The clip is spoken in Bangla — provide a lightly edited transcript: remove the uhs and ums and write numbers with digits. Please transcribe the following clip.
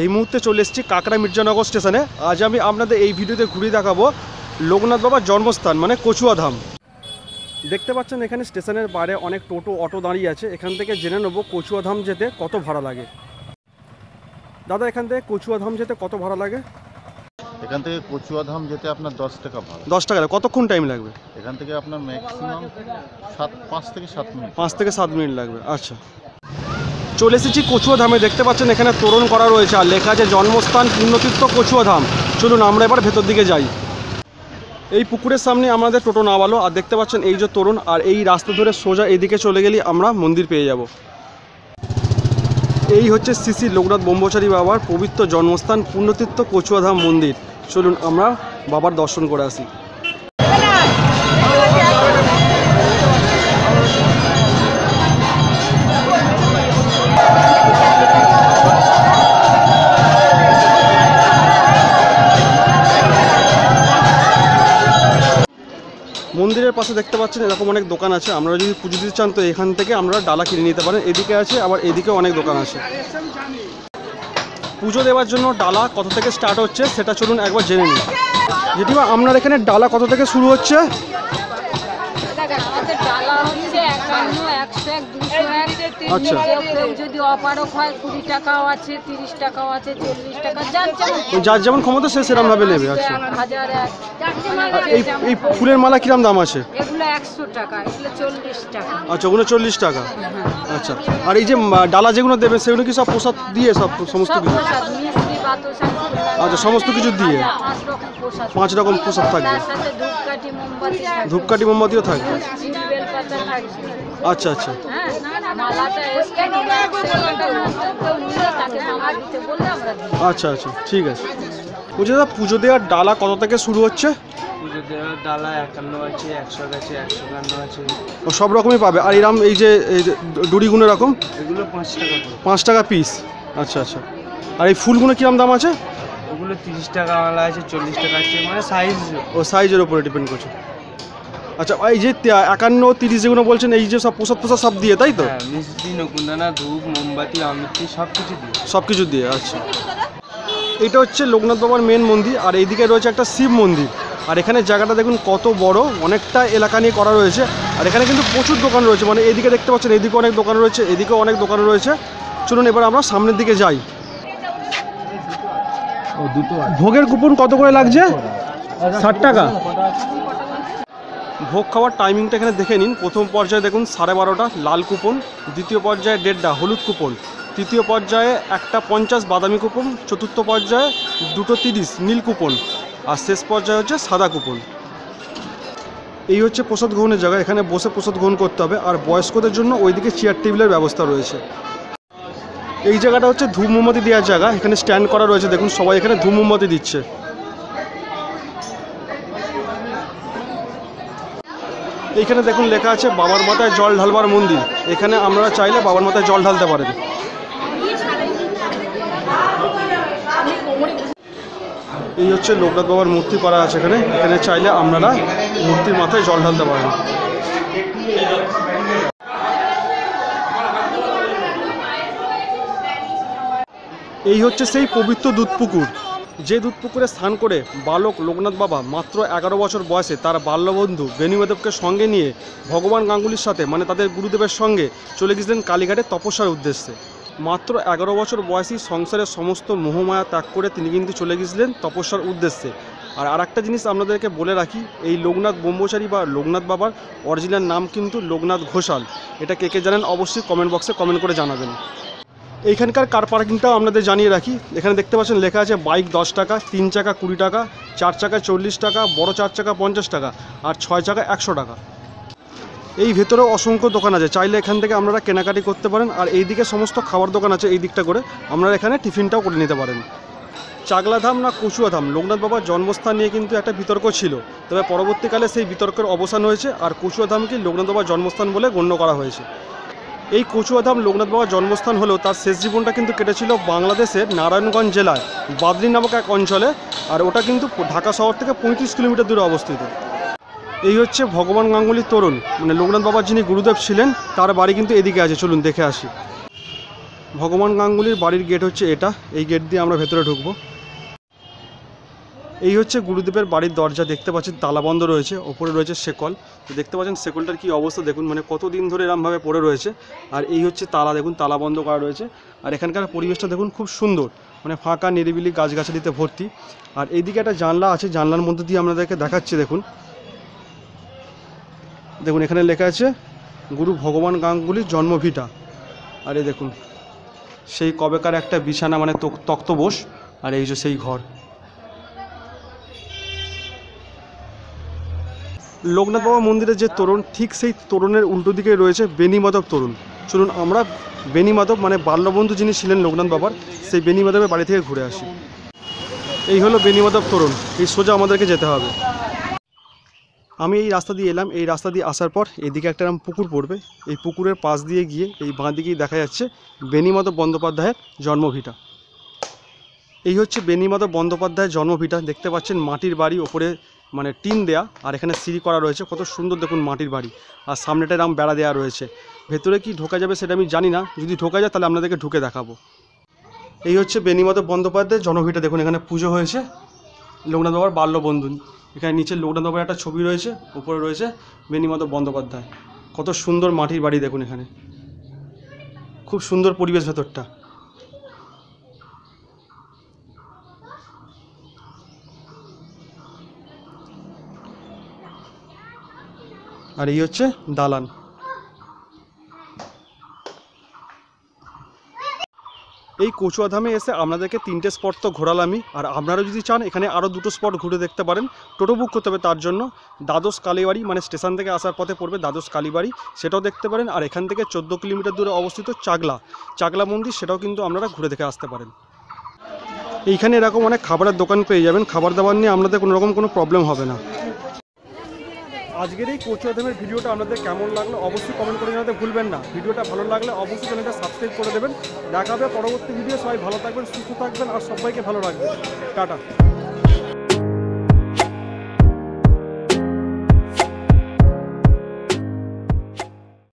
এই মুহূর্তে চলে এসেছি কাকড়া মির্জানগর স্টেশনে। আজ আমি আপনাদের এই ভিডিওতে ঘুরিয়ে দেখাবো লোকনাথ বাবার জন্মস্থান মানে কচুয়াধাম। দেখতে পাচ্ছেন এখানে স্টেশনের বাইরে অনেক টোটো অটো দাঁড়িয়ে আছে। এখান থেকে জেনে নেব কচুয়াধাম যেতে কত ভাড়া লাগে। দাদা, এখান থেকে কচুয়াধাম যেতে কত ভাড়া লাগে? এখান থেকে কচুয়াধাম যেতে আপনার 10 টাকা ভাড়া। 10 টাকা। কতক্ষণ টাইম লাগবে? এখান থেকে আপনার ম্যাক্সিমাম 5 থেকে 7 মিনিট। 5 থেকে 7 মিনিট লাগবে। আচ্ছা, চলে এসেছি কচুয়াধামে। দেখতে পাচ্ছেন এখানে তোরণ করা রয়েছে আর লেখা আছে জন্মস্থান পুণ্যতীর্থ কচুয়াধাম। চলুন আমরা এবার ভেতর দিকে যাই। এই পুকুরের সামনে আমাদের টোটো নামালো আর দেখতে পাচ্ছেন এই যে তোরণ, আর এই রাস্তা ধরে সোজা এদিকে চলে গেলে আমরা মন্দির পেয়ে যাব। এই হচ্ছে শ্রী শ্রী লোকনাথ ব্রহ্মচারী বাবার পবিত্র জন্মস্থান পুণ্যতীর্থ কচুয়াধাম মন্দির। চলুন আমরা বাবার দর্শন করে আসি। মন্দিরের পাশে দেখতে পাচ্ছেন এরকম অনেক দোকান আছে। আপনারা যদি পুজো দিতে চান তো এখান থেকে আপনারা ডালা কিনে নিতে পারেন। এদিকে আছে, আবার এদিকেও অনেক দোকান আছে। পুজো দেওয়ার জন্য ডালা কত থেকে স্টার্ট হচ্ছে সেটা চলুন একবার জেনে নিন। জেঠিমা, আপনার এখানে ডালা কত থেকে শুরু হচ্ছে? আচ্ছা, যদি অপারক হয় 20 টাকাও আছে, 30 টাকাও আছে, 40 টাকা, যার যেমন ক্ষমতা সে সেরকম ভাবে নেবে। আচ্ছা, এই ফুলের মালা কিরম দাম আছে? এগুলো 100 টাকা, এগুলো 40 টাকা। আচ্ছা, ওগুলো 40 টাকা। আচ্ছা, আর এই যে ডালা যেগুলো দেবে সেগুলো কি সব প্রসাদ দিয়ে সমস্ত কিছু? আচ্ছা, সমস্ত কিছু দিয়ে 5 রকম প্রসাদ থাকবে। ধূপকাঠি মোমবাতিও থাকবে। আচ্ছা আচ্ছা আচ্ছা আচ্ছা, ঠিক আছে। বলছি দাদা, পুজো দেওয়ার ডালা কত থেকে শুরু হচ্ছে? পুজো দেওয়ার ডালা 51 আছে, 100 আছে, 151 আছে, ও সব রকমই পাবে। আর এরকম এই যে ডুরিগুলো এরকম এগুলো 5 টাকা। 5 টাকা পিস। আচ্ছা আচ্ছা। আর এই ফুলগুলো কিরম দাম আছে? ওগুলো 30 টাকা মালা আছে, 40 টাকা আছে, মানে সাইজ। ও সাইজের উপরে ডিপেন্ড করছে। আচ্ছা, এই যে 51, 30 যেগুলো বলছেন এই যে সব প্রসাদ সব দিয়ে, তাই তো? হ্যাঁ, মিষ্টি, নকুন্দানা, ধূপ, মোমবাতি, আমিত্তি সব কিছু দিয়ে। আচ্ছা, এটা হচ্ছে লোকনাথ বাবার মেন মন্দির আর এইদিকে রয়েছে একটা শিব মন্দির। আর এখানে জায়গাটা দেখুন কত বড়, অনেকটা এলাকা নিয়ে করা রয়েছে। আর এখানে কিন্তু প্রচুর দোকান রয়েছে, মানে এদিকে দেখতে পাচ্ছেন এদিকে অনেক দোকান রয়েছে, এদিকেও অনেক দোকান রয়েছে। চলুন এবার আমরা সামনের দিকে যাই। ভোগের কুপন কত করে লাগছে? 60 টাকা। ভোগ খাওয়ার টাইমিংটা এখানে দেখে নিন। প্রথম পর্যায়ে দেখুন 12:30 লাল কুপন, দ্বিতীয় পর্যায়ে 1:30 হলুদ কুপন, তৃতীয় পর্যায়ে 1:50 বাদামি কুপন, চতুর্থ পর্যায়ে 2:30 নীল কুপন, আর শেষ পর্যায়ে হচ্ছে সাদা কুপন। এই হচ্ছে প্রসাদ গ্রহণের জায়গা। এখানে বসে প্রসাদ গ্রহণ করতে হবে। আর বয়স্কদের জন্য ওইদিকে চেয়ার টেবিলের ব্যবস্থা রয়েছে। এই জায়গাটা হচ্ছে ধূপ মোমবাতি দেওয়ার জায়গা। এখানে স্ট্যান্ড করা রয়েছে, দেখুন সবাই এখানে ধূপ মোমবাতি দিচ্ছে। এইখানে দেখুন লেখা আছে বাবার মাথায় জল ঢালবার মন্দির। এখানে আপনারা চাইলে বাবার মাথায় জল ঢালতে পারেন। এই হচ্ছে লোকনাথ বাবার মূর্তি করা আছে এখানে। এখানে চাইলে আপনারা মূর্তির মাথায় জল ঢালতে পারেন। এই হচ্ছে সেই পবিত্র দুধপুকুর, যে দুধপুকুরে স্নান করে বালক লোকনাথ বাবা মাত্র 11 বছর বয়সে তার বাল্যবন্ধু বেণুমাধবকে সঙ্গে নিয়ে ভগবান গাঙ্গুলির সাথে মানে তাদের গুরুদেবের সঙ্গে চলে গেছিলেন কালীঘাটে তপস্যার উদ্দেশ্যে। মাত্র 11 বছর বয়সী সংসারের সমস্ত মোহমায়া ত্যাগ করে তিনি কিন্তু চলে গেছিলেন তপস্যার উদ্দেশ্যে। আর একটা জিনিস আপনাদেরকে বলে রাখি, এই লোকনাথ ব্রহ্মচারী বা লোকনাথ বাবার অরিজিনাল নাম কিন্তু লোকনাথ ঘোষাল। এটা কে কে জানেন অবশ্যই কমেন্ট বক্সে কমেন্ট করে জানাবেন। এইখানকার কার পার্কিংটাও আপনাদের জানিয়ে রাখি। এখানে দেখতে পাচ্ছেন লেখা আছে বাইক 10 টাকা, 3 চাকা 20 টাকা, 4 চাকা 40 টাকা, বড় 4 চাকা 50 টাকা, আর 6 চাকা 100 টাকা। এই ভেতরেও অসংখ্য দোকান আছে, চাইলে এখান থেকে আপনারা কেনাকাটি করতে পারেন। আর এইদিকে সমস্ত খাবার দোকান আছে, এই দিকটা করে আপনারা এখানে টিফিনটাও করে নিতে পারেন। চাগলাধাম না কচুয়াধাম লোকনাথ বাবার জন্মস্থান নিয়ে কিন্তু একটা বিতর্ক ছিল, তবে পরবর্তীকালে সেই বিতর্কের অবসান হয়েছে আর কচুয়াধামকে লোকনাথ বাবার জন্মস্থান বলে গণ্য করা হয়েছে। এই কচুয়াধাম লোকনাথ বাবার জন্মস্থান হলেও তার শেষ জীবনটা কিন্তু কেটেছিল বাংলাদেশের নারায়ণগঞ্জ জেলায় বাদরি নামক এক অঞ্চলে। আর ওটা কিন্তু ঢাকা শহর থেকে 35 কিলোমিটার দূরে অবস্থিত। এই হচ্ছে ভগবান গাঙ্গুলির তোরণ, মানে লোকনাথ বাবার যিনি গুরুদেব ছিলেন তার বাড়ি কিন্তু এদিকে আছে। চলুন দেখে আসি। ভগবান গাঙ্গুলির বাড়ির গেট হচ্ছে এটা, এই গেট দিয়ে আমরা ভেতরে ঢুকবো। এই হচ্ছে গুরুদেবের বাড়ির দরজা, দেখতে পাচ্ছেন তালা বন্ধ রয়েছে, ওপরে রয়েছে শেকল। তো দেখতে পাচ্ছেন শেকলটার কি অবস্থা দেখুন, মানে কতদিন ধরে এরমভাবে পড়ে রয়েছে। আর এই হচ্ছে তালা, দেখুন তালা বন্ধ করা রয়েছে। আর এখানকার পরিবেশটা দেখুন খুব সুন্দর, মানে ফাঁকা নিরিবিলি গাছগাছালিতে ভর্তি। আর এইদিকে একটা জানলা আছে, জানলার মধ্যে দিয়ে আপনাদেরকে দেখাচ্ছি। দেখুন দেখুন এখানে লেখা আছে গুরু ভগবান গাঙ্গুলির জন্মভিটা। আর এই দেখুন সেই কবেকার একটা বিছানা, মানে তক্তবোস। আর এই যে সেই ঘর। লোকনাথ বাবা মন্দিরের যে তোরণ, ঠিক সেই তোরণের উল্টো দিকে রয়েছে বেনি মাধব তোরণ। চলুন আমরা বেনি মাধব, মানে বাল্যবন্ধু যিনি ছিলেন লোকনাথ বাবার, সেই বেনি মাধবের বাড়ি থেকে ঘুরে আসি। এই হলো বেনি মাধব তোরণ, এই সোজা আমাদেরকে যেতে হবে। আমি এই রাস্তা দিয়ে এলাম, এই রাস্তা দিয়ে আসার পর এদিকে একটা এরকম পুকুর পড়বে। এই পুকুরের পাশ দিয়ে গিয়ে এই বাঁ দিকেই দেখা যাচ্ছে বেনি মাধব বন্দ্যোপাধ্যায়ের জন্মভিটা। এই হচ্ছে বেনি মাধব বন্দ্যোপাধ্যায়ের জন্মভিটা। দেখতে পাচ্ছেন মাটির বাড়ি, ওপরে মানে টিন দেয়া, আর এখানে সিঁড়ি করা রয়েছে। কত সুন্দর দেখুন মাটির বাড়ি, আর সামনেটা এরকম বেড়া দেওয়া রয়েছে। ভেতরে কি ঢোকা যাবে সেটা আমি জানি না, যদি ঢোকা যায় তাহলে আপনাদেরকে ঢুকে দেখাবো। এই হচ্ছে বেনি মাধব বন্দ্যোপাধ্যায়ের জন্মভিটা। দেখুন এখানে পুজো হয়েছে লোকনাথ বাবার বাল্যবন্ধু। এখানে নিচে লোকনাথ বাবার একটা ছবি রয়েছে, উপরে রয়েছে বেনি মাধব বন্দ্যোপাধ্যায়। কত সুন্দর মাটির বাড়ি দেখুন, এখানে খুব সুন্দর পরিবেশ ভেতরটা। আর এই হচ্ছে দালান। এই কচুয়াধামে এসে আপনাদেরকে 3টে স্পট তো ঘোরালামই। আর আপনারা যদি চান এখানে আরও 2টো স্পট ঘুরে দেখতে পারেন। টোটো বুক করতে হবে তার জন্য। দ্বাদশ কালীবাড়ি, মানে স্টেশন থেকে আসার পথে পড়বে দ্বাদশ কালীবাড়ি, সেটাও দেখতে পারেন। আর এখান থেকে 14 কিলোমিটার দূরে অবস্থিত চাগলা মন্দির, সেটাও কিন্তু আপনারা ঘুরে দেখে আসতে পারেন। এইখানে এরকম অনেক খাবারের দোকান পেয়ে যাবেন, খাবার দাবার নিয়ে আপনাদের কোনো প্রবলেম হবে না। আজকের এই কচুয়াধামের ভিডিওটা আপনাদের কেমন লাগলো অবশ্যই কমেন্ট করে জানাতে ভুলবেন না। ভিডিওটা ভালো লাগলে অবশ্যই চ্যানেলটা সাবস্ক্রাইব করে দেবেন। দেখা হবে পরবর্তী ভিডিও। সবাই ভালো থাকবেন, সুস্থ থাকবেন, আর সবাইকে ভালো রাখবেন। টাটা।